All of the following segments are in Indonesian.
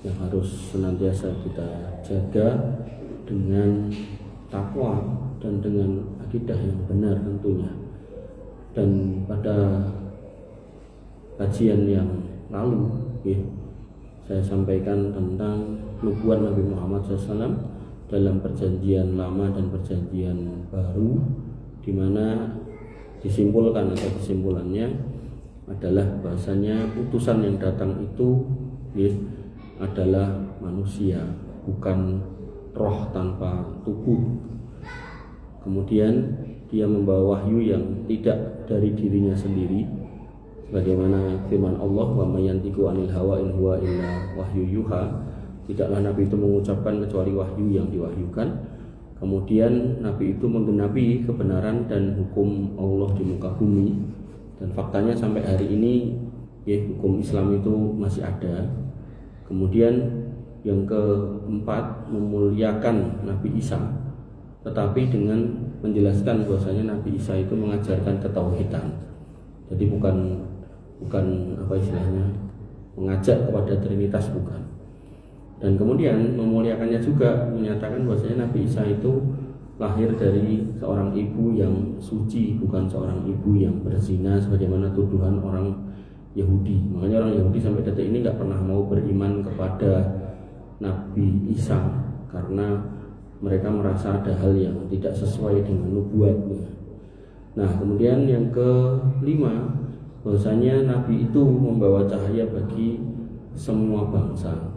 yang harus senantiasa kita jaga dengan takwa dan dengan akidah yang benar tentunya. Dan pada kajian yang lalu saya sampaikan tentang nubuat Nabi Muhammad SAW dalam perjanjian lama dan perjanjian baru, di mana disimpulkan atau kesimpulannya adalah bahasanya utusan yang datang itu adalah manusia, bukan roh tanpa tubuh. Kemudian dia membawa wahyu yang tidak dari dirinya sendiri, bagaimana firman Allah, wa may yantiqu 'anil hawa in huwa illa wahyu yuha. Tidaklah Nabi itu mengucapkan kecuali wahyu yang diwahyukan. Kemudian Nabi itu menggenapi kebenaran dan hukum Allah di muka bumi. Dan faktanya sampai hari ini hukum Islam itu masih ada. Kemudian yang keempat, memuliakan Nabi Isa, tetapi dengan menjelaskan bahwasanya Nabi Isa itu mengajarkan ketauhidan. Jadi bukan apa istilahnya, mengajak kepada Trinitas, bukan. Dan kemudian memuliakannya juga menyatakan bahwasanya Nabi Isa itu lahir dari seorang ibu yang suci, bukan seorang ibu yang berzina sebagaimana tuduhan orang Yahudi. Makanya orang Yahudi sampai detik ini nggak pernah mau beriman kepada Nabi Isa karena mereka merasa ada hal yang tidak sesuai dengan nubuatnya. Nah, kemudian yang kelima, bahwasanya Nabi itu membawa cahaya bagi semua bangsa.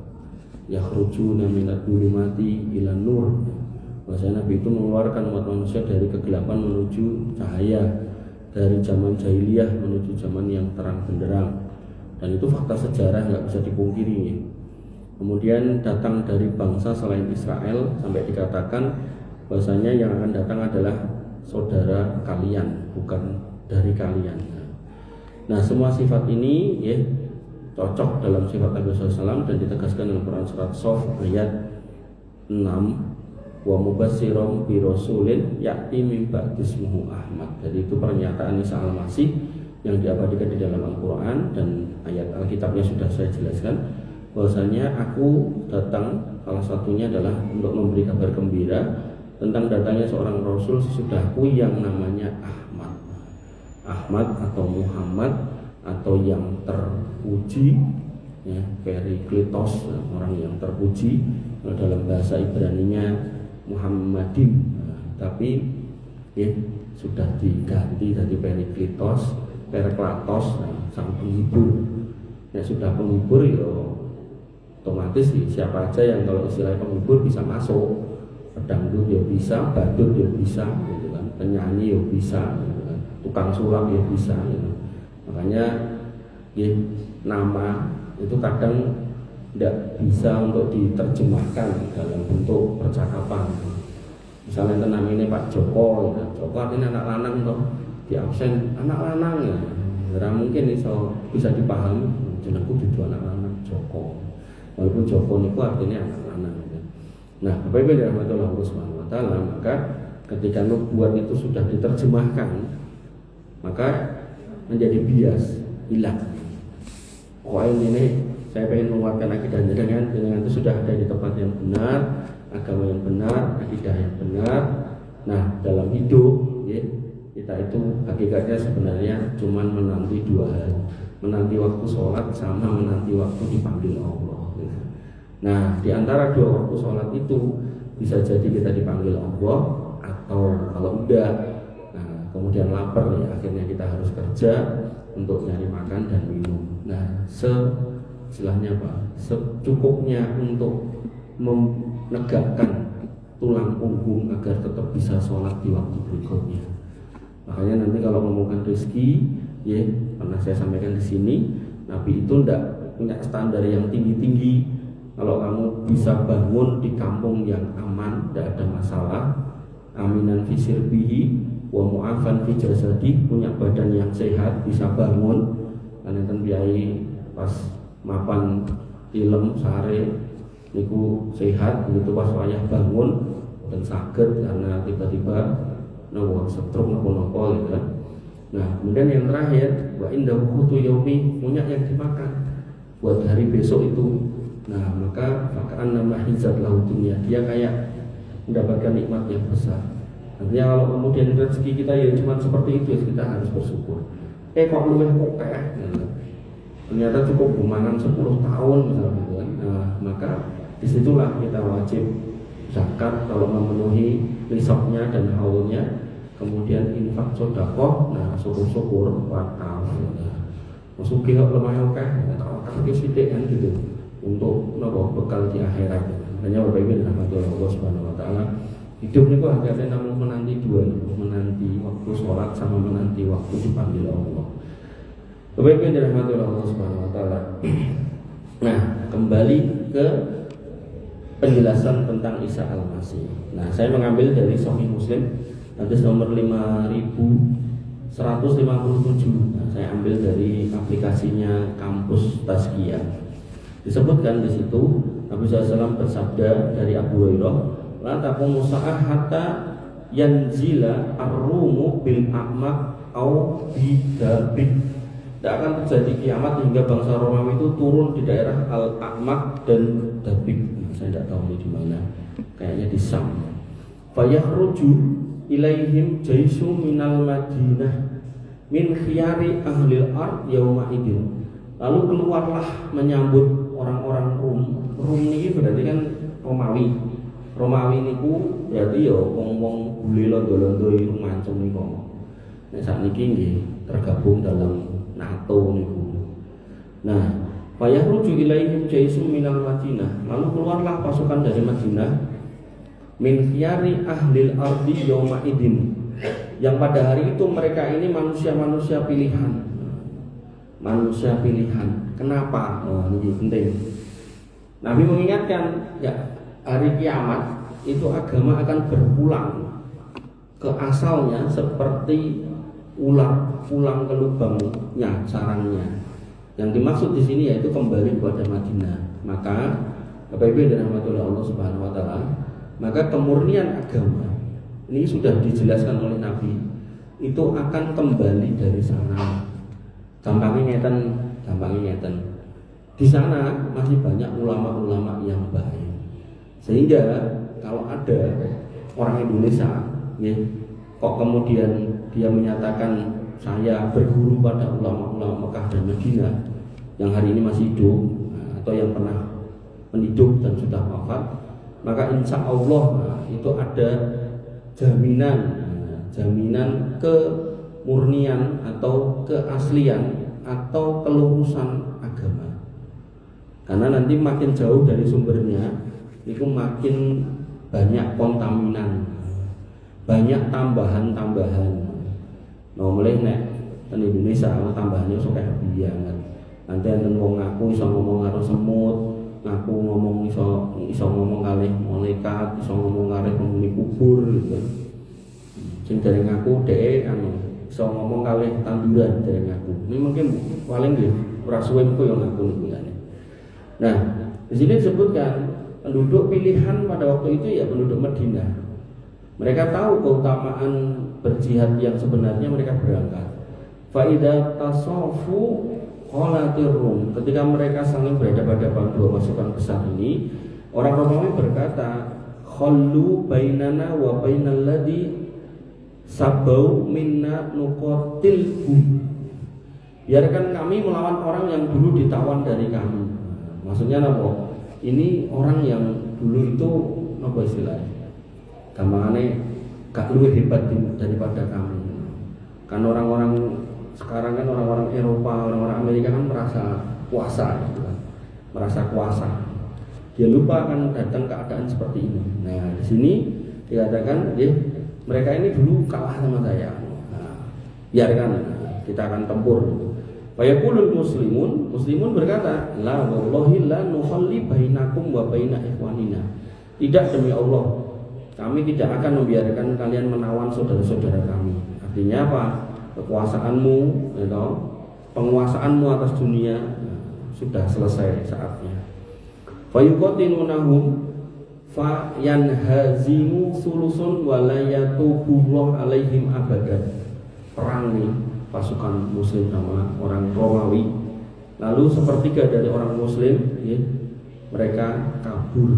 Yakhrujuna minadh dhulumati ilan nur. Bahwasanya Nabi itu mengeluarkan umat manusia dari kegelapan menuju cahaya, dari zaman jahiliyah menuju zaman yang terang benderang. Dan itu fakta sejarah, nggak bisa dipungkiri. Kemudian datang dari bangsa selain Israel, sampai dikatakan bahwasanya yang akan datang adalah saudara kalian, bukan dari kalian. Nah, semua sifat ini cocok dalam sifat Nabi SAW dan ditegaskan dalam Quran surat Shaf ayat 6, wa mubassiron bi rasulin ya'ti min ba'di ismuhu Ahmad. Jadi itu pernyataan Isa Al-Masih yang diabadikan di dalam Al-Qur'an, dan ayat Alkitabnya sudah saya jelaskan bahwasanya aku datang, salah satunya adalah untuk memberi kabar gembira tentang datangnya seorang rasul sesudahku yang namanya Ahmad atau Muhammad atau yang terpuji, Perikletos, orang yang terpuji. Dalam bahasa Ibraninya Muhammadin, tapi sudah diganti dari Perikletos, Periklatos, sang penghibur. Sudah penghibur, otomatis siapa aja yang kalau istilah penghibur bisa masuk. Pedangdut ya bisa, badut ya bisa, gitu kan. Penyanyi ya bisa, gitu kan. Tukang sulap ya bisa, gitu. Makanya nama itu kadang tidak bisa untuk diterjemahkan dalam bentuk percakapan. Misalnya namanya Pak Joko, Joko artinya anak lanang toh, di absen anak lanang ya. Jarang mungkin bisa dipahami. Jenengku itu anak lanang Joko. Walaupun Joko itu artinya anak lanang. Nah, Bapak Ibu dirahmati Allah Subhanahu wa taala, maka ketika nubuat itu sudah diterjemahkan, maka menjadi bias, hilang. Ini saya ingin menguatkan akidah dengan itu sudah ada di tempat yang benar, agama yang benar, akidah yang benar. Nah, dalam hidup kita itu hakikatnya sebenarnya cuma menanti dua hal, menanti waktu sholat sama menanti waktu dipanggil Allah. Nah, di antara dua waktu sholat itu bisa jadi kita dipanggil Allah, atau kalau enggak, kemudian lapar akhirnya kita harus kerja untuk nyari makan dan minum. Nah, istilahnya secukupnya untuk menegakkan tulang punggung agar tetap bisa sholat di waktu berikutnya. Makanya nanti kalau ngomongkan rezeki, pernah saya sampaikan di sini, Nabi itu tidak punya standar yang tinggi-tinggi. Kalau kamu bisa bangun di kampung yang aman, tidak ada masalah, aminan fi sirbihi wa mu'afan fi jasadi, punya badan yang sehat, bisa bangun. Karena biayai pas mapan ilem sare niku sehat, begitu pas wayah bangun dan sakit karena tiba-tiba stroke nopo-nopo gitu kan. Nah, kemudian yang terakhir, wa indahu qutu yaumi, punya yang dimakan buat hari besok itu. Nah, maka nama hizat lahu dunia, dia kayak mendapatkan nikmat yang besar. Artinya kalau kemudian rezeki kita ya cuma seperti itu, ya kita harus bersyukur. Kok luwih kokeh, ternyata cukup bumanan 10 tahun misalnya gitu kan. Nah, maka disitulah kita wajib zakat kalau memenuhi nisabnya dan haulnya, kemudian infak sedekah, nah syukur-syukur wakaf. Masuki kok lemah oke, tawakal ke sithik kan gitu untuk nopo bekal di akhirat. Hanya Bapak Ibu rahmatullah Allah Subhanahu wa taala. Hidup niku hakikate namung menanti dua, menanti waktu sholat sama menanti waktu dipanggil Allah. Bapak Ibu rahmatullah Allah Subhanahu wa taala. Nah, kembali ke penjelasan tentang Isa Al-Masih. Nah, saya mengambil dari Sahih Muslim hadis nomor 5157. Nah, saya ambil dari aplikasinya Kampus Tazkiyah. Disebutkan di situ Nabi SAW bersabda dari Abu Hurairah, la taqumu sa'ah hatta yanzila ar-rumu bil a'maq au bidabid. Tidak akan terjadi kiamat hingga bangsa Romawi itu turun di daerah Al-A'maq dan Dabik. Saya tidak tahu ini di mana. Kayaknya di Sam. Fayakhruju ilaihim jaisu minal Madinah min khiyari ahlil ard yauma idin. Lalu keluarlah menyambut orang-orang Rum. Rum ini berarti kan Romawi. Romawi niku berarti ya wong-wong bule londo-londo iku mancung niku. Nek sakniki nggih tergabung dalam NATO niku. Nah, fayakhruju ilaihim jaisu minal Madinah. Lalu keluarlah pasukan dari Madinah min khiyari ahlil ardi yauma idin, yang pada hari itu mereka ini manusia-manusia pilihan. Manusia pilihan. Kenapa? Oh, ini penting. Nabi mengingatkan, ya, hari kiamat itu agama akan berpulang ke asalnya seperti ular pulang ke lubangnya, sarangnya. Yang dimaksud di sini yaitu kembali kepada Madinah. Maka Bapak Ibu dan rahmatullah Allah Subhanahu wa taala, maka kemurnian agama ini sudah dijelaskan oleh Nabi itu akan kembali dari sana. Gampangnya ngeten. Di sana masih banyak ulama-ulama yang baik. Sehingga kalau ada orang Indonesia, ya, kok kemudian dia menyatakan saya berguru pada ulama-ulama Mekah dan Madinah yang hari ini masih hidup atau yang pernah hidup dan sudah wafat, maka insya Allah itu ada jaminan kemurnian atau keaslian atau kelurusan agama. Karena nanti makin jauh dari sumbernya, itu makin banyak kontaminan, banyak tambahan-tambahan. Nah, mulai nek di Indonesia tambahannya suka biangan. Nanti enten wong ngaku iso ngomong karo semut, ngaku ngomong iso ngomong kalih malaikat, iso ngomong kalih penghuni kubur gitu. Sing dari ngaku dhek iso ngomong kalih tanduran dari ngaku. Ini mungkin paling nggih ora suwe mengko yo ngaku niku. Nah, di sini disebutkan penduduk pilihan pada waktu itu ya penduduk Madinah. Mereka tahu keutamaan berjihad yang sebenarnya, mereka berangkat. Faida tasofu qalatir Rum. Ketika mereka saling berhadapan-hadapan dua pasukan besar ini, orang Romawi berkata, "Khallu bainana wa bainal ladzi sabau minna nuqatilhum." Biarkan kami melawan orang yang dulu ditawan dari kami. Maksudnya apa? Ini orang yang dulu itu apa istilahnya? Gampangane gak luwih hebat daripada kami. Kan orang-orang sekarang kan orang-orang Eropa, orang-orang Amerika kan merasa kuasa gitu kan. Merasa kuasa. Dia lupa kan datang keadaan seperti ini. Nah, di sini dikatakan, mereka ini dulu kalah sama saya. Nah, biarkan kita akan tempur gitu. Fayaqulul muslimun berkata, la wallahi la nukhalli bainakum wa baina ikhwanina. Tidak, demi Allah, kami tidak akan membiarkan kalian menawan saudara-saudara kami. Artinya apa? Kekuasaanmu, penguasaanmu atas dunia sudah selesai saatnya. Fayuqatilunahum fa yanhazimu sulusun wa la yatubullah alaihim abadan. Perang nih pasukan muslim sama orang Romawi. Lalu sepertiga dari orang muslim mereka kabur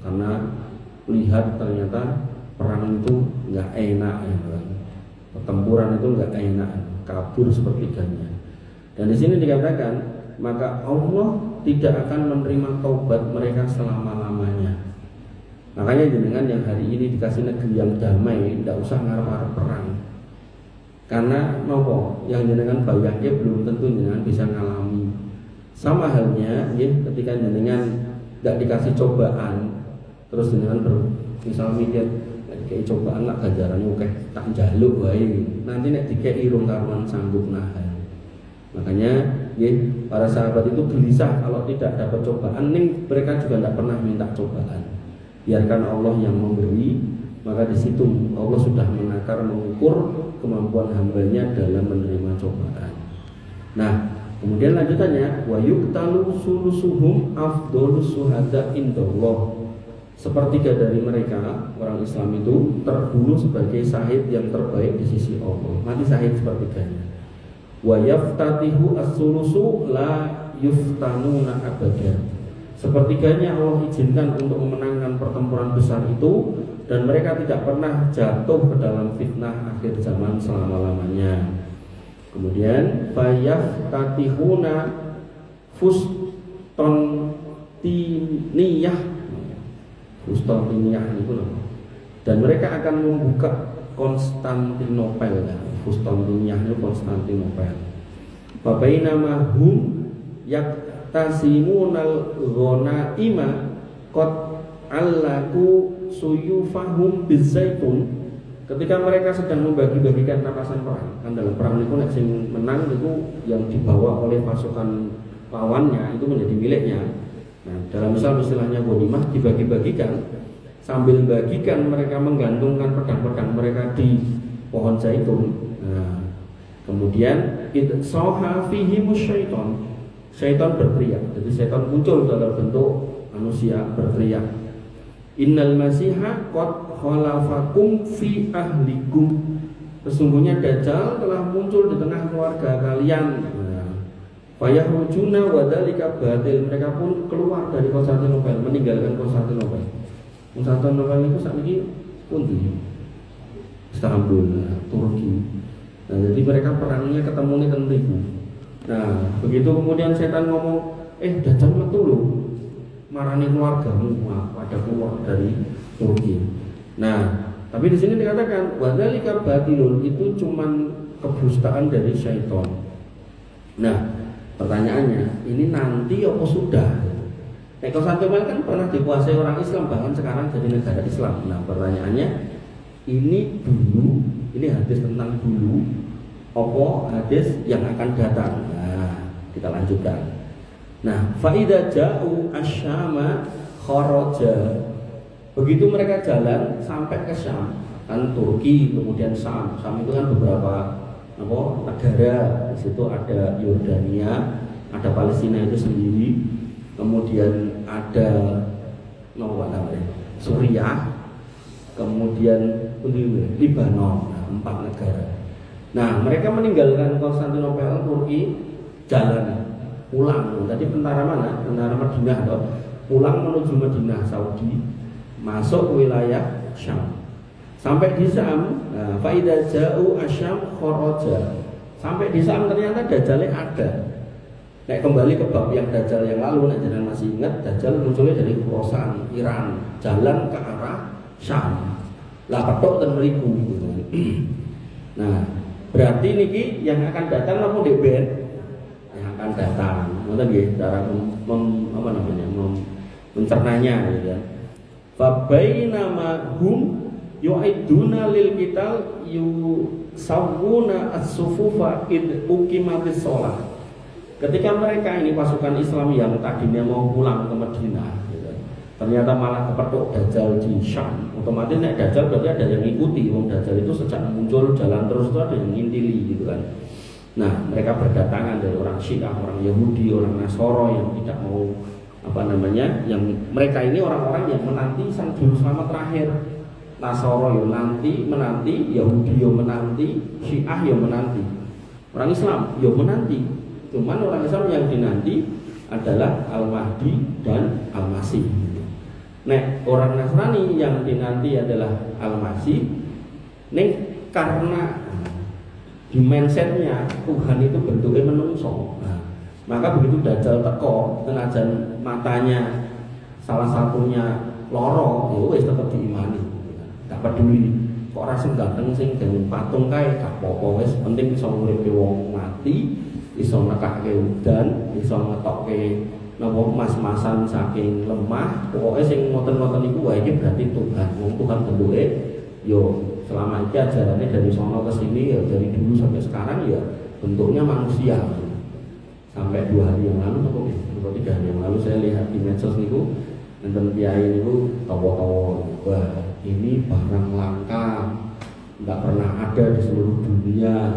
karena lihat ternyata perang itu nggak enak ya kan. Pertempuran itu nggak enak, kabur sepertiganya. Dan di sini dikatakan maka Allah tidak akan menerima taubat mereka selama-lamanya. Makanya jenengan yang hari ini dikasih negeri yang damai, tidak usah ngarep-ngarep perang. Karena nopo yang jenengan bayangke belum tentu jenengan bisa ngalami. Sama halnya ya, ketika jenengan tidak dikasih cobaan, terus jenengan misal mikir kayak cobaan lah ganjarannya oke tak jaluk wae. Nanti nek dikei irung karuan sanggup nahan. Makanya ya, para sahabat itu gelisah kalau tidak dapat cobaan, mereka juga tidak pernah minta cobaan. Biarkan Allah yang memberi, maka di situ Allah sudah menakar mengukur kemampuan hambanya dalam menerima cobaan. Nah, kemudian lanjutannya wa yuqtalu sulusuhum afdhalus syuhada indallah. Sepertiga dari mereka orang Islam itu terbunuh sebagai syahid yang terbaik di sisi Allah. Mati syahid sepertiganya. Wa yaftatihu as-sulusu la yuftanuna abada. Sepertiganya Allah izinkan untuk memenangkan pertempuran besar itu, dan mereka tidak pernah jatuh ke dalam fitnah akhir zaman selama-lamanya. Kemudian fayaftatihuna Fustantiniyah itu loh. Dan mereka akan membuka Konstantinopel. Fustantiniyah itu Konstantinopel. Babainama hum tasimunal ghanaima qad allaku suyufahum bizaitun. Ketika mereka sedang membagi-bagikan rampasan perang, kan dalam perang itu nek sing menang itu yang dibawa oleh pasukan lawannya itu menjadi miliknya. Nah, dalam misal istilahnya ghanimah dibagi-bagikan, sambil bagikan mereka menggantungkan pedang-pedang mereka di pohon zaitun. Nah, kemudian soha fihimus syaiton. Syaitan berteriak. Jadi syaitan muncul dalam bentuk manusia berteriak. Innal masiha qad khalafakum fi ahlikum. Sesungguhnya Dajjal telah muncul di tengah keluarga kalian. Fayahrujuna wa dzalika batil. Mereka pun keluar dari Konstantinopel, meninggalkan Konstantinopel. Konstantinopel itu saat ini pundi? Istanbul, Turki. Nah, jadi mereka perangnya ketemu nih tentriku. Nah, begitu kemudian setan ngomong, Dajjal metu lho, marani keluargamu, pada keluar dari Turki. Nah, tapi di sini dikatakan wadzalika batilun, itu cuman kedustaan dari syaitan. Nah, pertanyaannya, ini nanti apa sudah? Konstantinopel kan pernah dikuasai orang Islam, bahkan sekarang jadi negara Islam. Nah, pertanyaannya, ini dulu, ini hadis tentang dulu, apa hadis yang akan datang? Nah, kita lanjutkan. Nah, faida ja'u asyama kharaja. Begitu mereka jalan sampai ke Syam, kan Turki, kemudian Syam. Syam itu kan beberapa negara. Di situ ada Yordania, ada Palestina itu sendiri, kemudian ada Suriah, kemudian Libanon. Nah, 4 negara. Nah, mereka meninggalkan Konstantinopel, Turki, jalan pulang. Tadi tentara mana? Tentara Madinah toh. Pulang menuju Madinah, Saudi, masuk wilayah Syam. Sampai di Syam, fa idza ja'u asyam kharaja. Sampai di Syam ternyata Dajjal ada. Nek kembali ke bab yang Dajjal yang lalu, nek jangan masih ingat, Dajjal munculnya dari Khorasan, Iran, jalan ke arah Syam. Lah petok ten mriku gitu. Nah, berarti niki yang akan datang apa DBN? Yang akan datang. Ngoten nggih, cara mencernanya gitu kan. Fa bainama hum yu'iduna lil qital yusawwuna as-sufufa id uqimatis shalah. Ketika mereka ini pasukan Islam yang tadinya mau pulang ke Madinah gitu, ternyata malah kepethuk Dajjal di Syam. Otomatis nek Dajjal berarti ada yang ngikuti. Wong Dajjal itu sejak muncul jalan terus itu ada yang ngintili gitu kan. Nah, mereka berdatangan dari orang Syiah, orang Yahudi, orang Nasoro yang tidak mau yang mereka ini orang-orang yang menanti sang juru selamat terakhir. Nasoro yang menanti, Yahudi yang menanti, Syiah yang menanti. Orang Islam yang menanti. Cuman orang Islam yang dinanti adalah Al-Mahdi dan Al-Masih. Nek orang Nasrani yang dinanti adalah Al-Masih, nek karena di mindsetnya Tuhan itu bentuknya menungso. Nah, maka begitu Dajjal teko, senajan matanya salah satunya loro, ya wis tetep diimani. Gak peduli kok ora sing ganteng sing dengan patung kae gak apa-apa, wis penting iso nguripe wong mati, iso nekake udan, iso ngetokke napa mas-masan saking lemah. Pokoknya sing ngoten-ngoten iku wae iki berarti Tuhan. Wong Tuhan bentuke yo selama ini ajarannya dari sono ke sini ya, dari dulu sampai sekarang ya bentuknya manusia. Sampai 2 hari yang lalu atau 3 hari yang lalu saya lihat di medsos niku enten kiai niku tawa-tawa, wah ini barang langka, nggak pernah ada di seluruh dunia.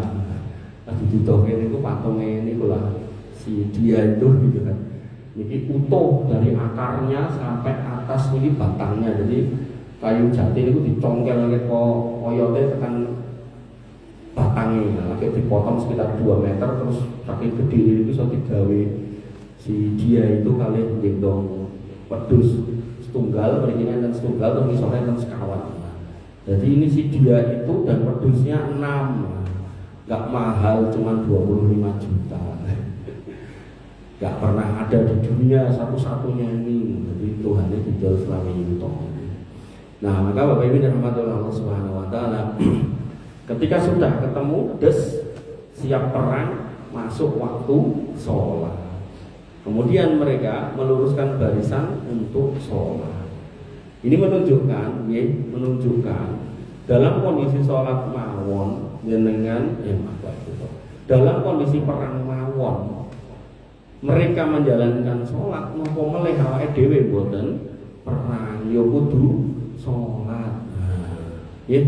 Lagi ditoke niku patungnya niku lah si dia itu gitu kan. Ini utuh dari akarnya sampai atas ini batangnya, jadi kayu jati itu dicongkel ke koyote tekan batangnya, lagi dipotong sekitar 2 meter terus saking gede itu bisa digawe si dia itu kali gendong wedhus setunggal, berikinan dan setunggal terus misalnya dan sekawan. Jadi ini si dia itu dan wedhusnya 6, nggak mahal, cuma 25 juta. Gak pernah ada di dunia satu-satunya ini. Jadi Tuhan itu dijual selama ini. Nah, maka Bapak Ibu dan rahmatullah Allah Subhanahu wa taala, ketika sudah ketemu des siap perang, masuk waktu sholat. Kemudian mereka meluruskan barisan untuk sholat. Ini menunjukkan dalam kondisi sholat mawon jenengan dalam kondisi perang mawon mereka menjalankan sholat nopo meleh awake dhewe mboten perang ya kudu sholat. Ya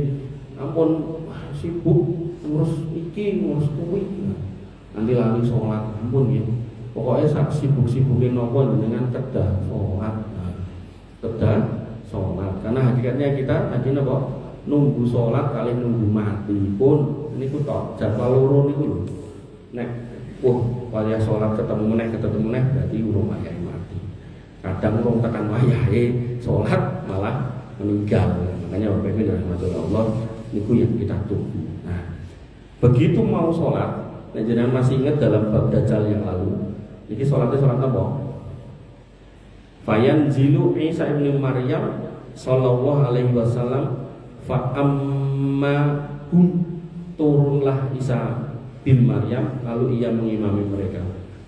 ampun sibuk ngurus iki ngurus kuwi nanti lali sholat, ampun ya pokoknya sak sibuk-sibukin nopo dengan kedah sholat. Kedah sholat karena hakikatnya kita tadi nopo nunggu sholat kali nunggu mati pun ini ku tok jadwal loro niku lho nek wayah sholat ketemu meneh berarti urung wayahe mati. Kadang urung tekan wayahe sholat malah meninggal. Makanya Bapak Ibu dan Allah niku yang kita tunggu. Nah, begitu mau sholat, jenengan masih ingat dalam bab Dajjal yang lalu. Niki sholatnya sholat apa? Fayanzilu Isa ibnu Maryam sallallahu alaihi wasallam fa amma turunlah Isa bin Maryam lalu ia mengimami mereka.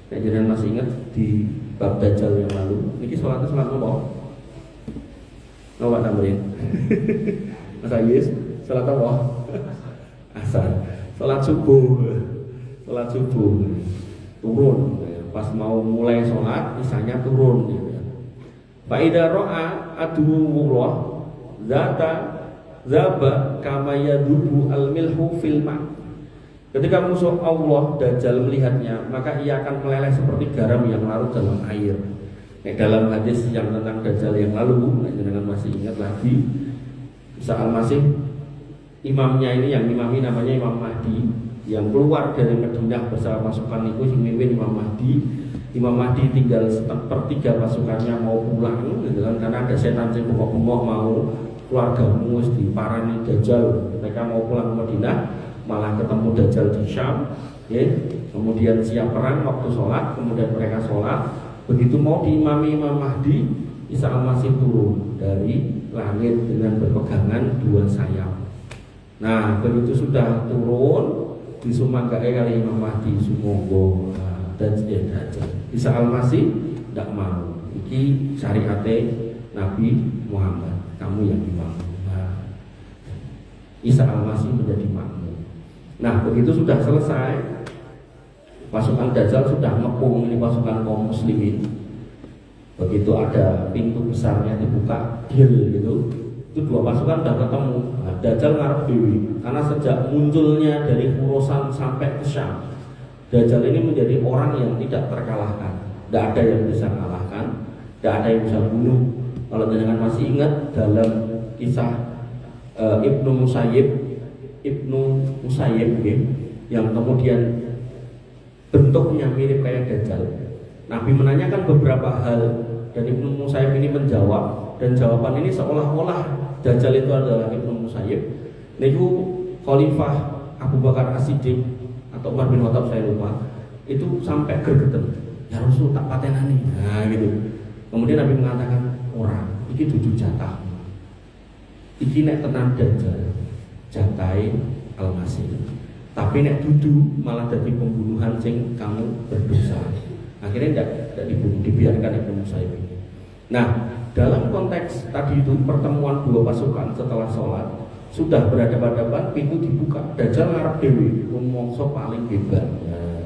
Nah, jangan masih ingat di bab Dajjal yang lalu. Niki sholatnya sholat apa? Apa tambahin? Masa yes? Sholat apa? Asar. Sholat subuh. Sholat subuh. Turun. Pas mau mulai sholat, misalnya turun. Fa idza ra'a aduwwullah zaba kama yadubu al-milhu fil ma'. Ketika musuh Allah Dajjal melihatnya, maka ia akan meleleh seperti garam yang larut dalam air. Dalam hadis yang tentang Dajjal yang lalu, jangan masih ingat lagi, Isa Al-Masih imamnya ini yang imami namanya Imam Mahdi, yang keluar dari Madinah bersama pasukan itu yang mimpin Imam Mahdi. Imam Mahdi tinggal 1/3 pasukannya mau pulang, gitu kan, karena ada setan yang bengok-bengok mau keluargamu di parani Dajjal. Mereka mau pulang ke Madinah, malah ketemu Dajjal di Syam, ya. Kemudian siap perang waktu sholat, kemudian mereka sholat. Begitu mau diimami Imam Mahdi, Isa Al-Masih turun dari langit dengan berpegangan 2 sayap. Nah, begitu sudah turun, disumanggae kali Imam Mahdi sumangga dan Dajjal. Isa Al-Masih tidak mau. Iki syariate Nabi Muhammad, kamu yang imam. Nah, Isa Al-Masih menjadi makmum. Nah, begitu sudah selesai, pasukan Dajjal sudah ngepung ini pasukan kaum muslimin. Begitu ada pintu besarnya dibuka, deal gitu, itu 2 pasukan sudah ketemu. Nah, Dajjal ngarep dewi, karena sejak munculnya dari Khurasan sampai ke Syam, Dajjal ini menjadi orang yang tidak terkalahkan. Tidak ada yang bisa kalahkan, tidak ada yang bisa bunuh. Kalau jangan masih ingat dalam kisah Ibnu Musayyib yang kemudian bentuknya mirip kayak Dajjal. Nabi menanyakan beberapa hal dan Ibnu Musayyib ini menjawab, dan jawaban ini seolah-olah Dajjal itu adalah Ibnu Musayyib. Niku Khalifah Abu Bakar As-Siddiq atau Umar bin Khattab saya lupa, itu sampai gergeten. Ya Rasul tak patenani. Nah gitu. Kemudian Nabi mengatakan, orang iki dudu jatah. Iki nek tenan Dajjal jatai Al-Masih. Tapi nek dudu malah jadi pembunuhan sing kamu berdosa. Akhirnya tidak dibunuh, dibiarkan Ibnu Musayyib ini. Nah, dalam konteks tadi itu pertemuan dua pasukan setelah sholat sudah berhadapan-hadapan, pintu dibuka, Dajjal ngarep dewi, mongso paling hebat. Nah,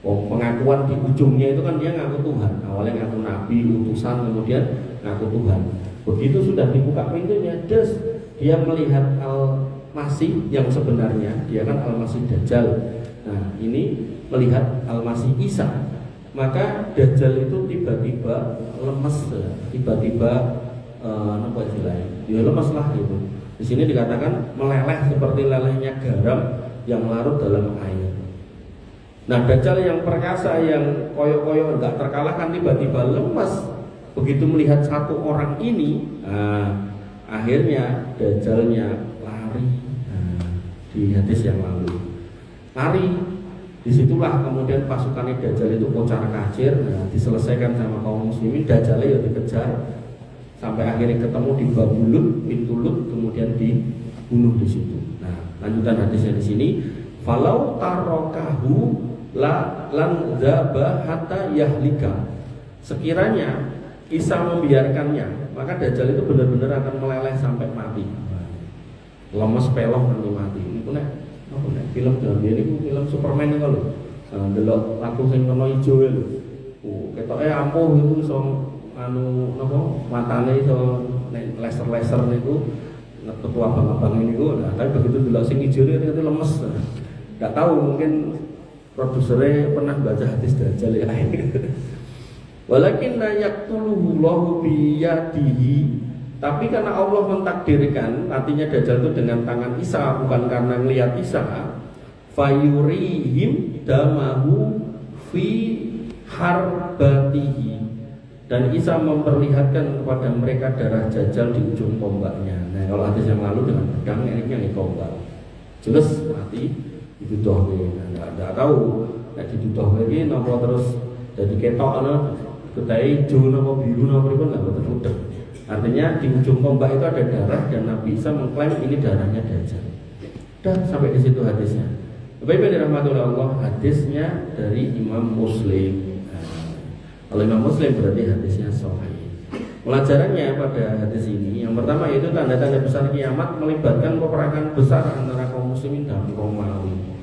pengakuan di ujungnya itu kan dia ngaku Tuhan. Awalnya ngaku Nabi, utusan, kemudian ngaku Tuhan. Begitu sudah dibuka pintunya, dia melihat Al-Masih yang sebenarnya, dia kan Al-Masih Dajjal. Nah, ini melihat Al-Masih Isa. Maka Dajjal itu tiba-tiba lemes, tiba-tiba apa istilahnya? Ya lemes lah gitu. Di sini dikatakan meleleh seperti lelehnya garam yang larut dalam air. Nah, Dajjal yang perkasa, yang koyo-koyo enggak terkalahkan, tiba-tiba lemes. Begitu melihat satu orang ini, akhirnya Dajjalnya lari. Di hadis yang lalu lari. Disitulah kemudian pasukan Dajjal itu kocar kacir, diselesaikan sama kaum muslimin. Dajjal ya dikejar sampai akhirnya ketemu di Babulut, pintu Lut, kemudian dibunuh di situ. Nah, lanjutan hadisnya di sini, falau tarokahu lan dzaba hatta yahlika. Sekiranya Isa membiarkannya, maka Dajjal itu benar-benar akan meleleh sampai mati. Lemes pelok nanti mati. Itu film dalam dia ini film Superman itu loh. Delok aku sing kena ijo lho. Ketoke ampuh itu iso matane iso laser niku ketua abang-abang ini niku. Nah, tapi begitu delok sing ijo itu lemes. Enggak tahu, mungkin produsernya pernah baca hadis Dajjal ya. Walakin la yaqtuluhu Allahu biyadihi. Tapi karena Allah mentakdirkan, artinya Dajjal itu dengan tangan Isa, bukan karena melihat Isa. Fayurihim damahu fi harbatihi. Dan Isa memperlihatkan kepada mereka darah Dajjal di ujung tombaknya. Nah, kalau hadis yang lalu dengan pedang, enaknya nih tombak. Jelas mati itu doh. Nggak tahu. Nek dituduh lagi, nopo terus jadi ketok, ketai hijau, nopo biru, nopo itu nggak betul-betul. Artinya di ujung tombak itu ada darah dan Nabi Isa mengklaim ini darahnya Dajjal. Dan sampai di situ hadisnya. Bapak-bapak dirahmati Allah, hadisnya dari Imam Muslim. Kalau Imam Muslim berarti hadisnya sahih. Pelajarannya pada hadis ini, yang pertama yaitu tanda-tanda besar kiamat melibatkan peperangan besar antara kaum muslimin dan kaum Romawi.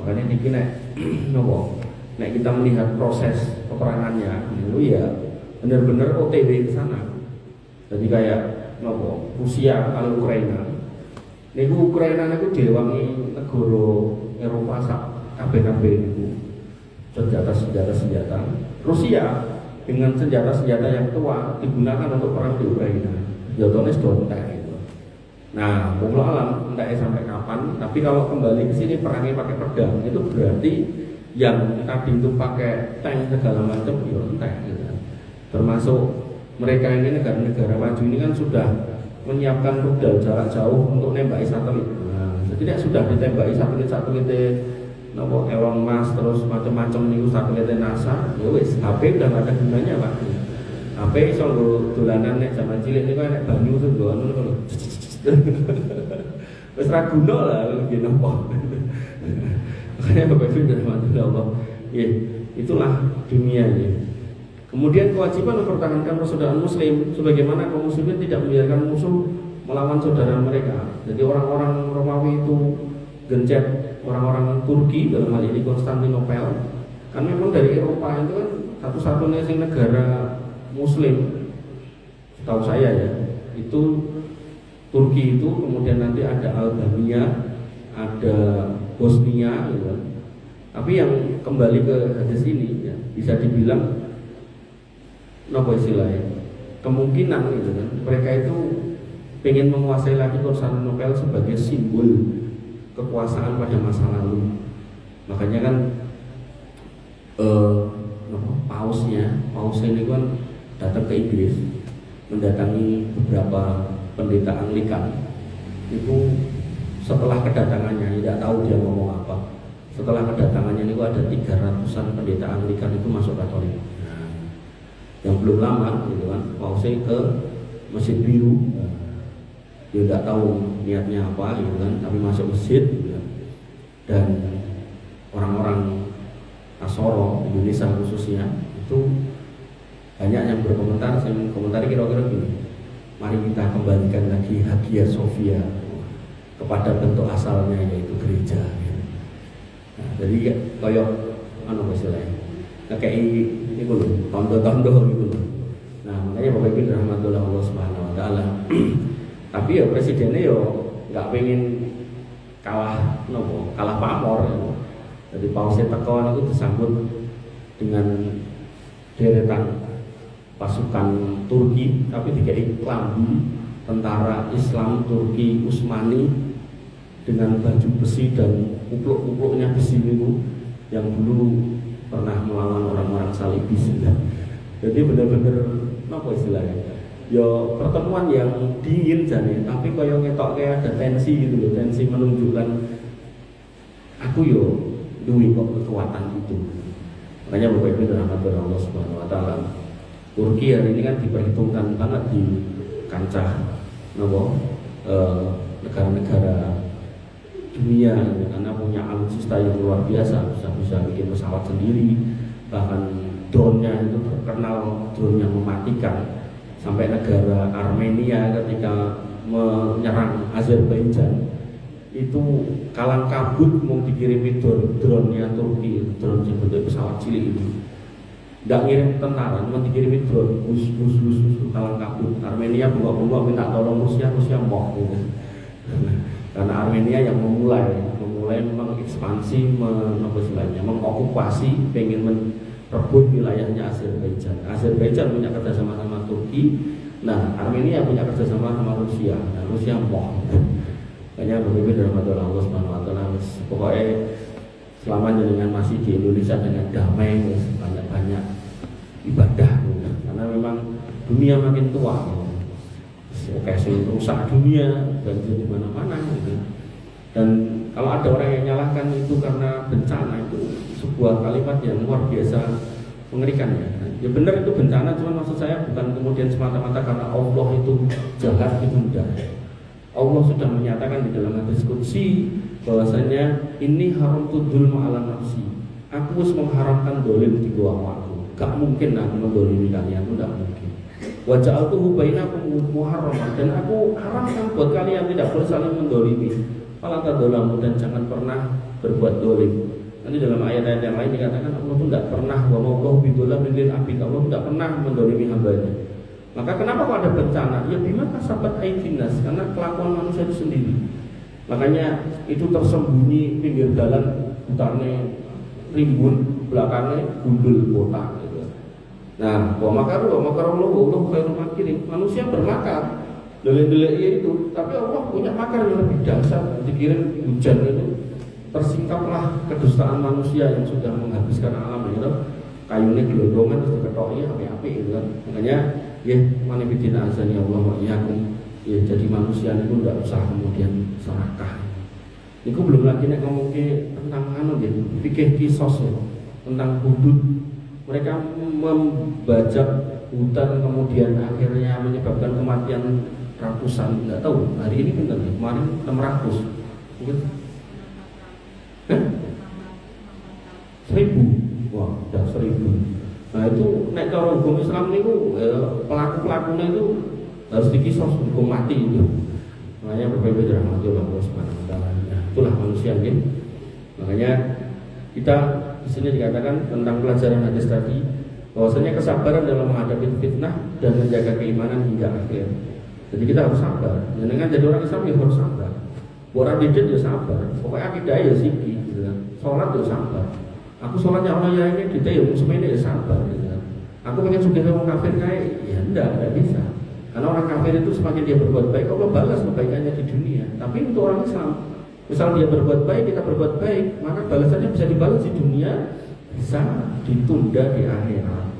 Makanya ini nek kita melihat proses peperangannya, itu ya benar-benar OTW ke sana. Jadi kayak Rusia kalau Ukraina. Niku Ukraina niku diwangi negara Eropa sak kabeh-kabeh niku. Senjata. Rusia dengan senjata-senjata yang tua digunakan untuk perang di Ukraina. Jatuhnya sudah entek itu. Nah, wallahu alam entek sampai kapan, tapi kalau kembali ke sini perangnya pakai pedang, itu berarti yang tadi itu pakai tank segala macam ya entek gitu. Termasuk mereka ini negara-negara maju ini kan sudah menyiapkan rudal jarak jauh untuk nembaki satelit. Nah, jadi sudah ditembaki satelit-satelit nopo Elon Musk terus macam-macam niku satelit NASA. Ya wis, HP udah ada gunanya, Pak. HP iso nggo dolanan nek zaman cilik niku nek banyu tuh nggo anu lho. Wis ra guna lah lebih nopo. Makanya Bapak Ibu dari Allah. Ya, itulah dunia ini. Kemudian kewajiban mempertahankan persaudaraan muslim, sebagaimana kaum muslimin tidak membiarkan musuh melawan saudara mereka. Jadi orang-orang Romawi itu gencet orang-orang Turki, dalam hal ini Konstantinopel. Kan memang dari Eropa itu kan satu-satunya sing negara muslim, setahu saya ya, itu Turki itu, kemudian nanti ada Albania, ada Bosnia gitu kan. Tapi yang kembali ke hadis ini ya, bisa dibilang nopo istilahnya kemungkinan gitu kan, mereka itu pengen menguasai lagi Konstantinopel sebagai simbol kekuasaan pada masa lalu. Makanya kan pausnya ini kan datang ke Inggris, mendatangi beberapa pendeta Anglikan. Itu setelah kedatangannya, tidak tahu dia ngomong apa. Setelah kedatangannya itu ada 300-an pendeta Anglikan itu masuk Katolik. Yang belum lama gitu kan, pausnya ke Masjid Biru. Dia tidak tahu niatnya apa gitu kan, tapi masuk masjid gitu kan. Dan orang-orang Asoro Indonesia khususnya itu banyak yang berkomentar. Saya komentari kira-kira gini: mari kita kembalikan lagi Hagia Sophia kepada bentuk asalnya, yaitu gereja gitu. Nah, jadi koyok istilahnya kayak ini dulu tondo-tondo gitu. Nah, makanya Bapak Ibu rahmatullah Allah Subhanahu wa taala. Tapi ya presidennya nggak pengen kalah pamor ya. Jadi pausnya tekawan itu disambut dengan deretan pasukan Turki, tapi dikai klambu tentara Islam Turki Utsmani dengan baju besi dan kupluk-kupluknya besi itu yang dulu pernah melawan orang-orang Salibis. Jadi benar-benar istilahnya? Yo pertemuan yang dingin jane, tapi koyo ngetok kayak ada tensi gitu loh, tensi menunjukkan aku duwe kok kekuatan itu. Makanya Bapak Ibu rahmatullah Allah Subhanahu wa taala. Turki hari ini kan diperhitungkan banget di kancah negara-negara dunia karena punya alutsista yang luar biasa, bisa bikin pesawat sendiri, bahkan drone-nya itu terkenal drone yang mematikan. Sampai negara Armenia ketika menyerang Azerbaijan itu kalang kabut mau dikirimi drone-nya Turki, drone yang bentuk pesawat cilik itu. Nggak ngirim tentara, cuma dikirimi drone, bus kalang kabut. Armenia bunga-bunga minta tolong Rusia mau gitu. Karena Armenia yang memulai mengekspansi, mengokupasi, pengen merebut wilayahnya Azerbaijan. Azerbaijan punya kerjasama sama Turki, nah Armenia punya kerjasama sama Rusia. Nah Rusia mau. Makanya berbeda dengan Allah Subhanahu wa taala. Pokoknya selama jenengan masih di Indonesia dengan damai, banyak-banyak ibadah, karena memang dunia makin tua. Oke, rusak dunia dan di mana-mana gitu. Dan kalau ada orang yang nyalahkan itu karena bencana, itu sebuah kalimat yang luar biasa mengerikan ya. Ya benar itu bencana, cuma maksud saya bukan kemudian semata-mata karena Allah itu jahat itu enggak. Allah sudah menyatakan di dalam hadis qudsi bahwasanya ini haram tudul ma'ala nafsi. Aku harus mengharamkan dolim di gua aku. Gak mungkin aku mendolimi kalian, itu gak mungkin. Wa ja'altuhu bainakum muharraman, dan aku haramkan buat kalian tidak boleh saling mendolimi. Fala tadzalamu, dan jangan pernah berbuat dolim. Nanti dalam ayat-ayat yang lain dikatakan Allah pun tidak pernah wa mauqahu bidzalamin lil abid. Allah tidak pernah mendolimi hambanya. Maka kenapa kok ada bencana? Ya bima kasabat aidinas, karena kelakuan manusia itu sendiri. Makanya itu tersembunyi pinggir jalan, hutannya rimbun, belakangnya gundul kota gitu. Nah, wa makarallahu khairul makirin. Manusia bermakar, delek-deleknya itu, tapi Allah punya makar yang lebih dahsyat. Dikirim hujan itu, tersingkaplah kedustaan manusia yang sudah menghabiskan alam itu. Kayunya gelondongan terus diketoki api-api gitu kan. Makanya ya manifidina azani Allah wa iyyakum. Ya jadi manusia itu tidak usah kemudian serakah. Itu belum lagi nek ngomong tentang fikih kisos ya, tentang hudud. Mereka membajak hutan kemudian akhirnya menyebabkan kematian ratusan, nggak tahu hari ini benar ya, kemarin 600 mungkin 1000, wah udah 1000. Nah itu nek cara hukum Islam itu pelaku-pelakunya itu harus dikisos, hukum mati itu. Makanya berbeda rahmatullah Allah Subhanahu wa taala. Itulah manusia gitu. Makanya kita di sini dikatakan tentang pelajaran hadis tadi bahwasanya kesabaran dalam menghadapi fitnah dan menjaga keimanan hingga akhir. Jadi kita harus sabar. Jangan jadi orang Islam yang harus sabar. Orang didik ya sabar. Pokoknya akidah ya siki gitu kan. Salat ya sabar. Aku sholatnya Allah ya ini kita ya semuanya ya sabar gitu kan. Aku pengen sugih orang kafir kayak ya enggak bisa. Karena orang kafir itu semakin dia berbuat baik, Allah balas kebaikannya di dunia. Tapi untuk orang Islam, misal dia berbuat baik, kita berbuat baik, maka balasannya bisa dibalas di dunia, bisa ditunda di akhirat.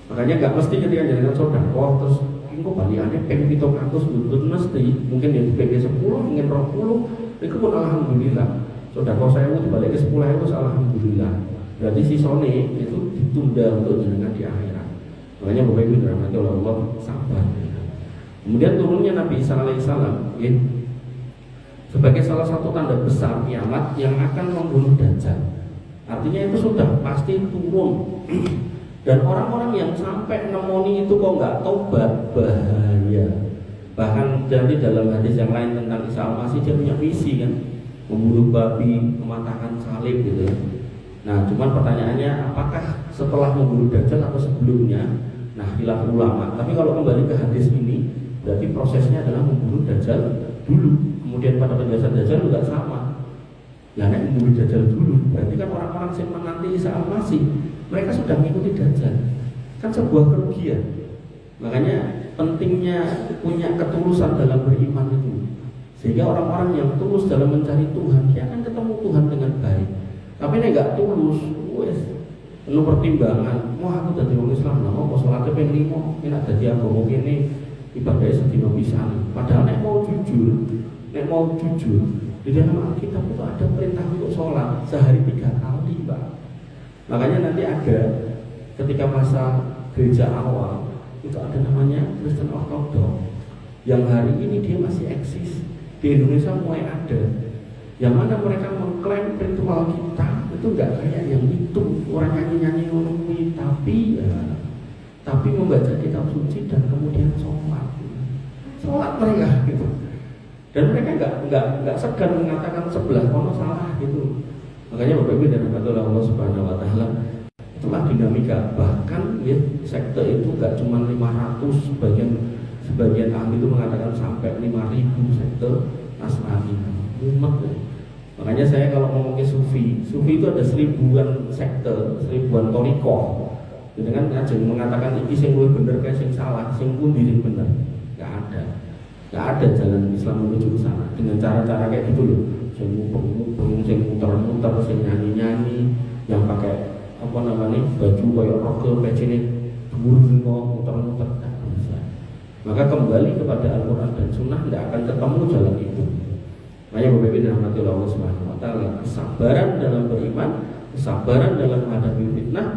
Makanya nggak mesti ketika jalan sedekah terus engko baliane ping 700 mboten mesti, mungkin yang ping 10, mungkin 20, itu pun alhamdulillah. Sedekah saya mau dibalik ke 10.000 alhamdulillah. Berarti sisone itu ditunda untuk jenengan di akhirat. Makanya Bapak Ibu dirahmati oleh Allah, sabar. Kemudian turunnya Nabi Isa alaihissalam ya, sebagai salah satu tanda besar kiamat yang akan membunuh Dajjal. Artinya itu sudah pasti turun. Dan orang-orang yang sampai nemoni itu kok nggak tobat, bahaya. Bahkan jadi dalam hadis yang lain tentang Isa al-Masih, dia punya visi kan, membunuh babi, mematahkan salib gitu. Nah, cuman pertanyaannya apakah setelah membunuh Dajjal atau sebelumnya? Nah, khilaf ulama. Tapi kalau kembali ke hadis ini, berarti prosesnya adalah membunuh Dajjal dulu. Kemudian pada penjelasan Dajjal juga sama. Ya, nek membunuh Dajjal dulu, berarti kan orang-orang yang menanti Isa al-Masih, mereka sudah mengikuti Dajjal. Kan sebuah kerugian. Makanya pentingnya punya ketulusan dalam beriman itu. Sehingga orang-orang yang tulus dalam mencari Tuhan, dia akan ketemu Tuhan dengan baik. Tapi ini enggak tulus, wes penuh pertimbangan. Mau aku jadi orang Islam, mau sholatnya pengen 5, ini ada dia ngomong ini ibadahnya sedino pisan. Padahal nek mau jujur, di dalam Alkitab itu ada perintah untuk sholat sehari 3 kali, Pak. Makanya nanti ada ketika masa gereja awal itu ada namanya Kristen Ortodok, yang hari ini dia masih eksis di Indonesia, mulai ada. Yang mana mereka mengklaim ritual kita itu enggak kayak yang itu orang nyanyi-nyanyi ngomong, tapi membaca kitab suci dan kemudian sholat mereka gitu. Dan mereka enggak segan mengatakan sebelah kono salah gitu. Makanya Bapak Ibu dan Allah Subhanahu wa taala, itulah dinamika. Bahkan ya, sekte itu enggak cuma 500, sebagian ahli itu mengatakan sampai 5.000 sekte Nasrani. Umat ya. Makanya saya kalau ngomongin sufi itu ada 1000-an sekte, 1000-an torikoh. Jadi kan ajeng mengatakan iki sing luwih bener kae sing salah, sing pundi sing bener. Enggak ada jalan Islam menuju ke sana dengan cara-cara kayak gitu loh. Sing mubeng, sing muter-muter, sing nyanyi-nyanyi, yang pakai apa namanya baju kayak rok pecine dhuwur kok muter-muter tak bisa. Maka kembali kepada Al-Qur'an dan Sunnah, tidak akan ketemu jalan itu. Makanya Bapak Ibu dirahmati Allah Subhanahu wa taala, kesabaran dalam beriman, kesabaran dalam menghadapi fitnah,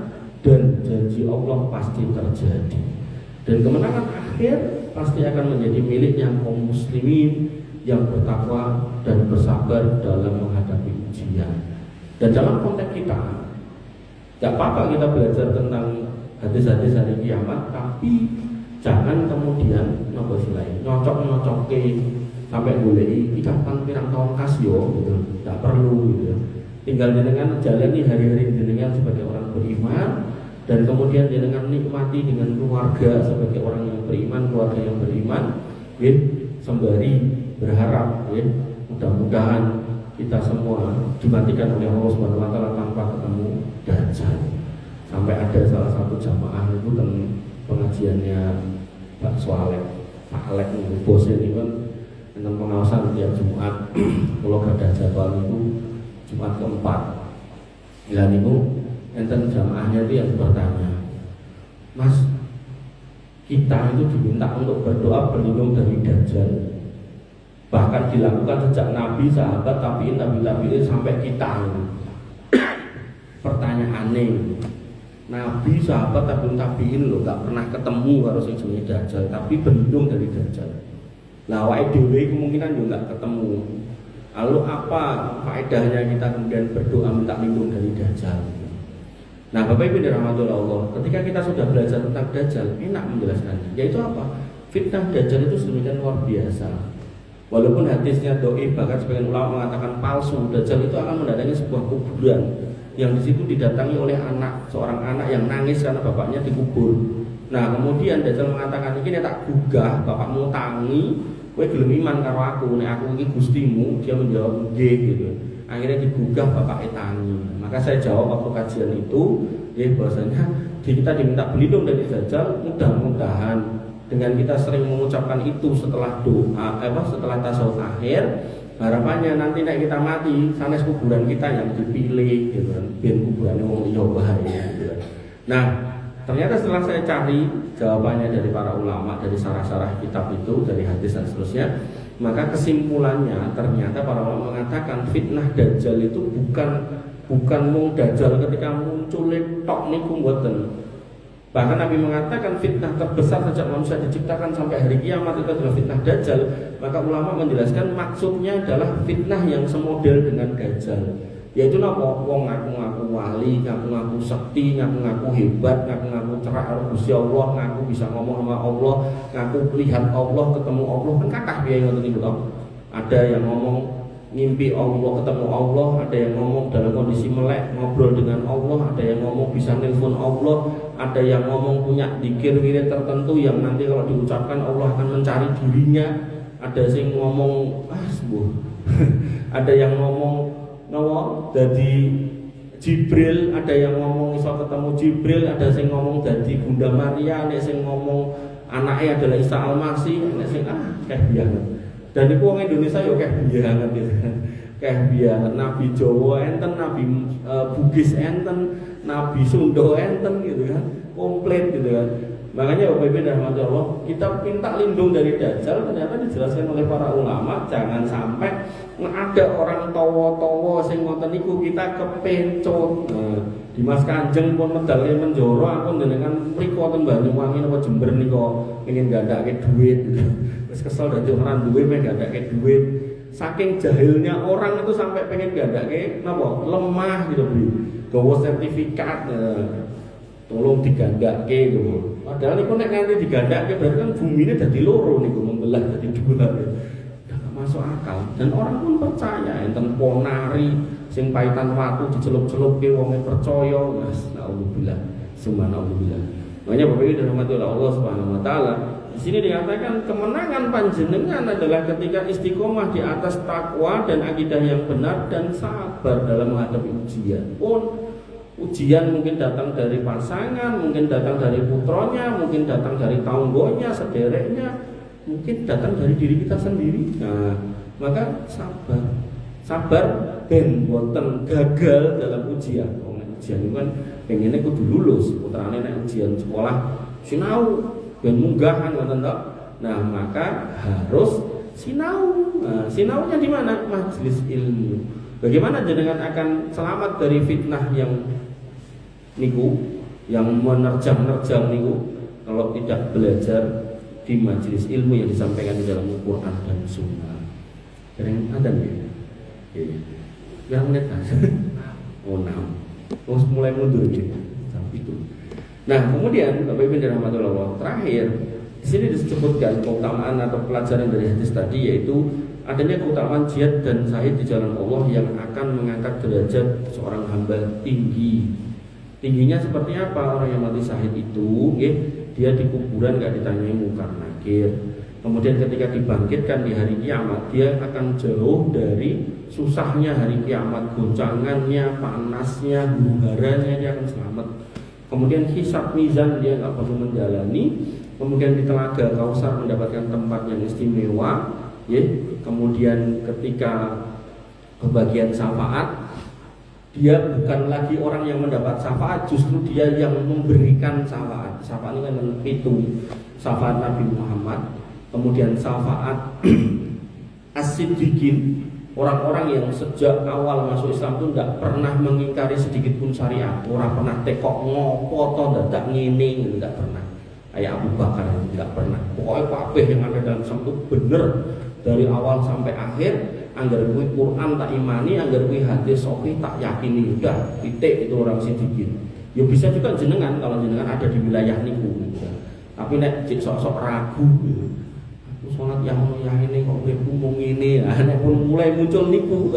dan janji Allah pasti terjadi. Dan kemenangan akhir pasti akan menjadi miliknya kaum muslimin yang bertakwa dan bersabar dalam menghadapi ujian. Dan dalam konteks kita, tidak apa-apa kita belajar tentang hadis-hadis hari kiamat, tapi jangan kemudian nyocok-nyocoke sampai boleh ikatan pirang tahun kasio gitu, tidak perlu gitu. Tinggal jenengan jalani hari-hari jenengan sebagai orang beriman, dan kemudian jenengan nikmati dengan keluarga sebagai orang yang beriman, keluarga yang beriman, sembari berharap mudah-mudahan kita semua dimatikan oleh Allah Subhanahu wa taala tanpa ketemu Dajjal. Sampai ada salah satu jamaah itu kan pengajiannya Pak Soalek, Pak Alek itu bosnya ini kan tentang pengawasan tiap Jumat. Kalau ada jadwal itu Jumat keempat. Dan itu enten jamaahnya itu yang bertanya, Mas, kita itu diminta untuk berdoa berlindung dari Dajjal. Bahkan dilakukan sejak Nabi, sahabat, tabiin sampai kita. Pertanyaannya, Nabi, sahabat, tabiin loh gak pernah ketemu harus yang jenis Dajjal, tapi berlindung dari Dajjal. Nah, awake dhewe kemungkinan juga nggak ketemu. Lalu apa faedahnya kita kemudian berdoa minta lindung dari Dajjal? Nah, Bapak Ibu dirahmati Allah, ketika kita sudah belajar tentang Dajjal, enak menjelaskannya. Yaitu apa? Fitnah Dajjal itu sedemikian luar biasa. Walaupun hadisnya dhaif, bahkan sebagian ulama mengatakan palsu, Dajjal itu akan mendatangi sebuah kuburan yang di situ didatangi oleh seorang anak yang nangis karena bapaknya dikubur. Nah, kemudian Dajjal mengatakan, "Iki nek tak gugah bapakmu tangi, kowe gelem iman karo aku, nek aku iki Gustimu." Dia menjawab, "Nggih," gitu. Akhirnya digugah bapaknya tangi. Maka saya jawab waktu kajian itu, bahwasanya kita diminta berlindung dari Dajjal. Mudah-mudahan dengan kita sering mengucapkan itu setelah doa, setelah tasawuf akhir, harapannya nanti nek kita mati, sanes kuburan kita yang dipilih, gitu kan. Biar kuburannya wong liya bae, gitu kan. Nah, ternyata setelah saya cari jawabannya dari para ulama, dari syarah-syarah kitab itu, dari hadis dan seterusnya, maka kesimpulannya ternyata para ulama mengatakan fitnah dajjal itu bukan mung dajjal ketika muncul tok niku mboten. Bahkan Nabi mengatakan fitnah terbesar sejak manusia diciptakan sampai hari kiamat itu adalah fitnah dajjal. Maka ulama menjelaskan maksudnya adalah fitnah yang semodel dengan dajjal. Yaitu napa? Wong ngaku-ngaku wali, ngaku-ngaku sakti, ngaku-ngaku hebat, ngaku-ngaku cerah karo Gusti Allah, ngaku bisa ngomong sama Allah, ngaku lihat Allah, ketemu Allah, kan kathah piye ngoten niku to. Ada yang ngomong mimpi Allah, ketemu Allah, ada yang ngomong dalam kondisi melek, ngobrol dengan Allah, ada yang ngomong bisa nelpon Allah, ada yang ngomong punya dzikir wirid tertentu yang nanti kalau diucapkan Allah akan mencari dirinya, ada yang ngomong ada yang ngomong jadi Jibril, ada yang ngomong iso ketemu Jibril, ada yang ngomong jadi Bunda Maria, ada yang ngomong anaknya adalah Isa Al-Masih, ada yang kayak banget. Dan itu orang Indonesia ya kayak banget gitu. Kayak banget Nabi Jawa enten, Nabi Bugis enten, Nabi Sunda enten gitu kan. Komplit gitu kan. Makanya Bapak Ibu dan Allah, kita minta lindung dari dajjal. Ternyata dijelaskan oleh para ulama, jangan sampai ada orang towo-towo sing ngoten niku kita kepencut. Dimas Kanjeng pun medalnya menjoro, aku dengan mriko ten Banyuwangi napa Jember niku pengen gandake duit. Wis kesel dadi orang duwe pengen gandake duit. Saking jahilnya orang itu sampai pengen gandake napa lemah gitu, Bro. Gawa sertifikat tolong digandake gitu. Padahal niku nek nganti digandake berarti kan bumine dadi loro niku membelah dadi dua. Udah gak masuk akal dan orang pun percaya enten ponari sing paitan watu dicelup-celupke wonge percaya. Mas naudzubillah. Subhanallah. Makanya Bapak Ibu dan Allah Subhanahu wa taala di sini dikatakan kemenangan panjenengan adalah ketika istiqomah di atas takwa dan akidah yang benar dan sabar dalam menghadapi ujian. Ujian mungkin datang dari pasangan, mungkin datang dari putronya, mungkin datang dari tanggonya, sedereknya, mungkin datang dari diri kita sendiri. Nah, maka sabar ben boten gagal dalam ujian. Ujian itu kan pengennya kudu lulus, putrane nek ujian sekolah sinau ben munggahan ngoten tok. Nah, maka harus sinau. Nah, sinaunya di mana? Majelis ilmu. Bagaimana jenengan akan selamat dari fitnah yang niku, yang menerjang niku, kalau tidak belajar di majelis ilmu yang disampaikan di dalam Al-Quran dan Sunnah. Yang ada nih, yang menit oh 6, terus mulai mundur gitu, sampai itu. Nah kemudian Bapak Ibu dan rahmatullah, terakhir di sini disebutkan keutamaan atau pelajaran dari hadis tadi, yaitu adanya keutamaan jihad dan syahid di jalan Allah yang akan mengangkat derajat seorang hamba tinggi. Tingginya seperti apa? Orang yang mati syahid itu, dia di kuburan gak ditanyai mungkar nakir. Kemudian ketika dibangkitkan di hari kiamat, dia akan jauh dari susahnya hari kiamat, goncangannya, panasnya, huru-haranya, dia akan selamat. Kemudian hisab mizan dia gak perlu menjalani. Kemudian di Telaga Kausar mendapatkan tempat yang istimewa. Kemudian ketika kebagian syafaat, dia bukan lagi orang yang mendapat syafaat, justru dia yang memberikan syafaat. Syafaat ini kan itu syafaat Nabi Muhammad, kemudian syafaat as-siddiqin, orang-orang yang sejak awal masuk Islam itu tidak pernah mengingkari sedikit pun syariat, orang pernah tekok ngopo to dadak ngene, tidak pernah. Kayak Abu Bakar tidak pernah. Pokoknya kabeh yang ada dalam Islam itu benar dari awal sampai akhir. Anggar kuwi Quran tak imani, anggar kuwi hadis sahih tak yakini, udah titik, itu orang siddiqin. Ya bisa juga jenengan kalau jenengan ada di wilayah niku gitu. Tapi nek sok-sok ragu gitu. Aku salat yang ini kok uripku mung ngene. Nah, nek pun mulai muncul niku,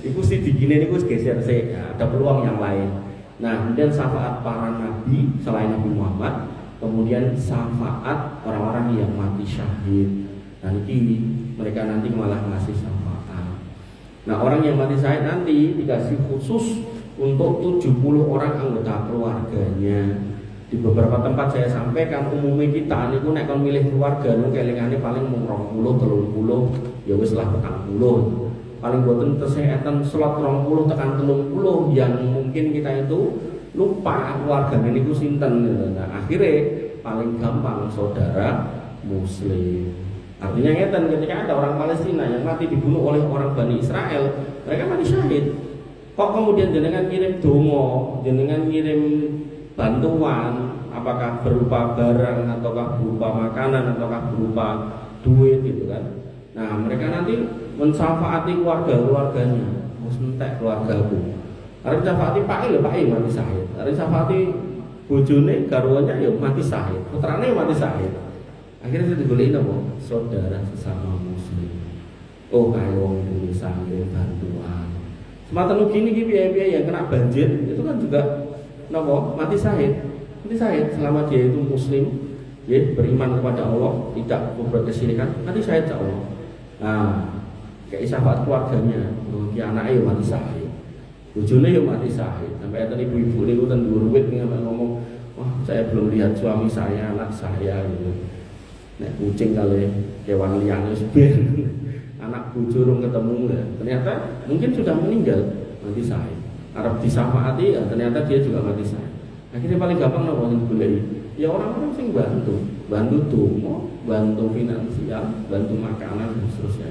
iku siddiqine niku geser sik. Ada peluang yang lain. Nah, kemudian syafaat para nabi selain Nabi Muhammad, kemudian syafaat orang-orang yang mati syahid. Nanti mereka nanti malah ngasih syafaat. Nah orang yang mati syahid nanti dikasih khusus untuk 70 orang anggota keluarganya. Di beberapa tempat saya sampaikan umumnya kita niku nek kon milih keluarga niku kelingane paling mung 20 30 ya wis lah 40. Paling boten tersehatan slot 20 tekan 30 yang mungkin kita itu lupa keluargane niku sinten gitu. Nah, akhirnya paling gampang saudara muslim. Artinya ngeten, ketika ada orang Palestina yang mati dibunuh oleh orang Bani Israel, mereka mati syahid. Kok kemudian jenengan ngirim donga, jenengan ngirim bantuan, apakah berupa barang ataukah berupa makanan ataukah berupa duit gitu kan. Nah, mereka nanti mensyafati keluarganya, mus entek keluargaku. Arep syafati Pak lho, Pak mati syahid. Arep syafati bojone garwane ya mati syahid, putrane mati syahid. Akhirnya saya digoleki napa? Saudara sesama muslim. Oh, kaya wong Indonesia ngirim bantuan. Sematan ugi niki piye-piye yang kena banjir itu kan juga napa? Mati syahid. Mati syahid selama dia itu muslim, ya, beriman kepada Allah, tidak berbuat kesyirikan, mati syahid insya Allah. Nah, kayak syafaat keluarganya, ki anake mati syahid. Bojone yo mati syahid. Sampai enten ibu-ibu niku ten dhuwur wit ngomong, "Wah, saya belum lihat suami saya, anak saya." gitu. Nek kucing kali kewan liyane wis ben anak bojo rung ketemu ya. Ternyata mungkin sudah meninggal, mati syahid. Arep disafaati ya, ternyata dia juga mati syahid. Akhirnya paling gampang nopo sing goleki? Ya orang-orang sing bantu donga, bantu finansial, bantu makanan dan seterusnya.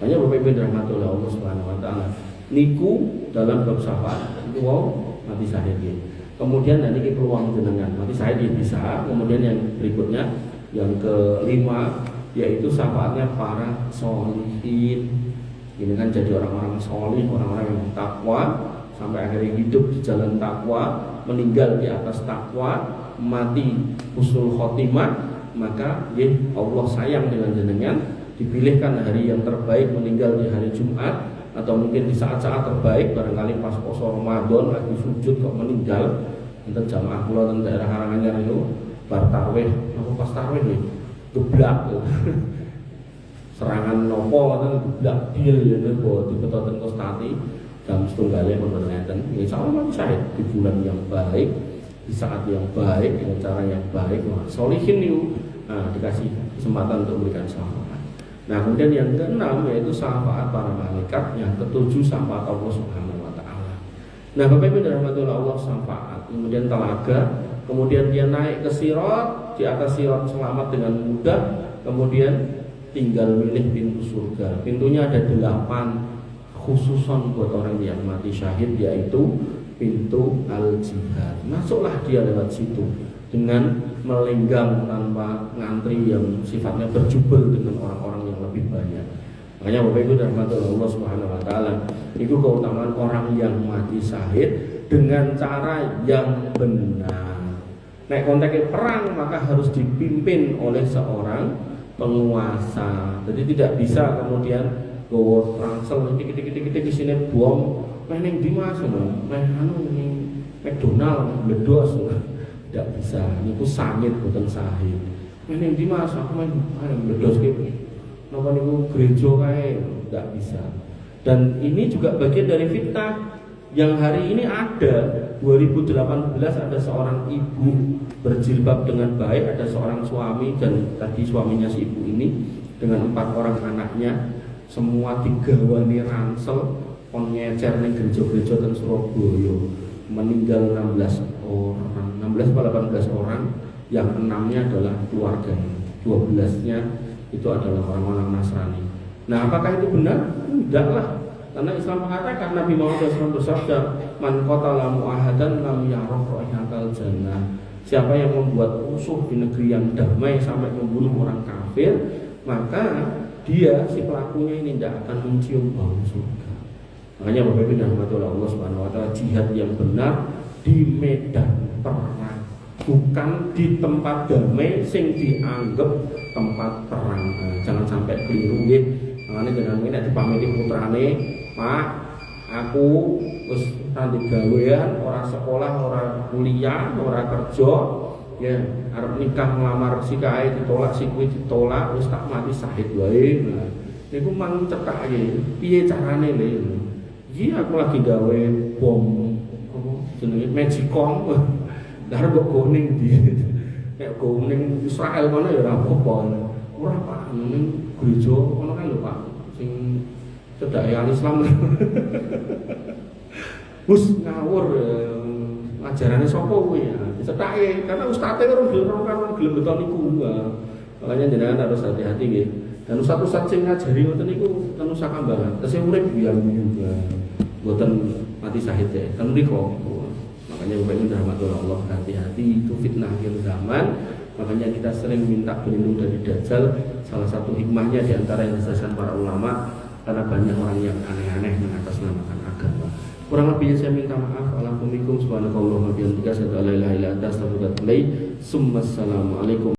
Makanya Bapak Ibu rahmatullah Allah Subhanahu wa taala. Niku dalam bab syafaat itu mati syahid. Kemudian nanti peluang jenengan mati syahid bisa. Kemudian yang berikutnya yang kelima yaitu syafaatnya para sholihin. Ini kan jadi orang-orang sholih, orang-orang yang takwa sampai akhirnya hidup di jalan takwa, meninggal di atas takwa, mati husnul khotimah, maka Allah sayang dengan jenengan, dipilihkan hari yang terbaik, meninggal di hari Jumat atau mungkin di saat-saat terbaik, barangkali pas poso Ramadan lagi sujud kok meninggal. Enten jamaah kula teng daerah Karanganyar itu bar tarwih, apa pas tarwih nih geblak serangan nopo ngoten geblak bil ya niku dipetoten Kostati jam 7.00 pun ngeten. Insyaallah mati syahid di bulan yang baik, di saat yang baik, dengan cara yang baik. Sholihin niku dikasih kesempatan untuk memberikan syafaat. Nah, kemudian yang keenam yaitu syafaat para malaikat, yang ketujuh syafaat Allah Subhanahu wa taala. Nah, Bapak Ibu rahmatullah Allah, syafaat, kemudian telaga, kemudian dia naik ke sirat, di atas sirat selamat dengan mudah, kemudian tinggal milih pintu surga. Pintunya ada 8 khususon buat orang yang mati syahid, yaitu pintu al-jihad. Masuklah dia lewat situ dengan melenggang tanpa ngantri yang sifatnya berjubel dengan orang-orang yang lebih banyak. Makanya Bapak Ibu rahmatullah Allah Subhanahu wa taala, itu keutamaan orang yang mati syahid dengan cara yang benar. Nek konteksnya perang maka harus dipimpin oleh seorang penguasa. Jadi tidak bisa kemudian gowo rangsel dikit-dikit di sini bom, ning ndi Mas, ning McDonald bledos. Tidak bisa, niku sangit boten sahid. Ning ndi Mas, aku main bledos ki. Napa niku gereja kae, tidak bisa. Dan ini juga bagian dari fitnah yang hari ini ada. 2018 ada seorang ibu berjilbab dengan baik, ada seorang suami, dan tadi suaminya si ibu ini dengan 4 orang anaknya, semua digawani ransel kon ngecer ning gereja-gereja teng Surabaya. Meninggal 16 orang, 16 atau 18 orang, yang 6-nya adalah keluarganya, 12-nya itu adalah orang-orang Nasrani. Nah, apakah itu benar? Tidaklah. Karena Islam mengatakan, Nabi Muhammad SAW bersabda, "Man qatala mu'ahadan lam yarah raihatal jannah." Siapa yang membuat rusuh di negeri yang damai sampai membunuh orang kafir, maka dia, si pelakunya ini tidak akan mencium bau surga. Makanya Bapak Ibu rahmatullah Allah Subhanahu wa taala, jihad yang benar di medan perang, bukan di tempat damai sing dianggap tempat perang. Jangan sampai keliru nggih. Makanya dengan ini dipamiti putrane, "Pak, aku wis nanti gawean, ora sekolah, ora kuliah, ora kerja, ya arep nikah ngelamar si kae ditolak, si kuwi ditolak, wis tak mati syahid wae." Nah, niku mang cetak iki. Piye carane lho? Iki aku lagi gawe bom apa jenenge Magicom. Dar kok kuning di. Kayak kuning Israel mana ya ora apa-apa. Ora Pak, ning gereja ono kan lho Pak, sing cedake Islam. Wis ngawur ngajarannya sapa kuwi ya dicethake karena ustadze karo gelem beton niku. Makanya jenengan harus hati-hati nggih. Dan ustaz-ustaz sing ngajari ngoten niku ten Nusa Kambangan, tesih urip biyen-biyen mboten mati syahid ya. Ten mriku. Makanya Bapak Ibu rahmatullah Allah, hati-hati itu fitnah akhir zaman. Makanya kita sering minta berlindung dari Dajjal. Salah satu hikmahnya diantara yang dijelaskan para ulama, karena banyak orang yang aneh-aneh mengatasnamakan agama. Kurang lebihnya saya minta maaf. Alhamdulillah subhanallahi wa bihamdihi asyhadu an la ilaha illa anta astaghfiruka wa atubu ilaik. Assalamualaikum.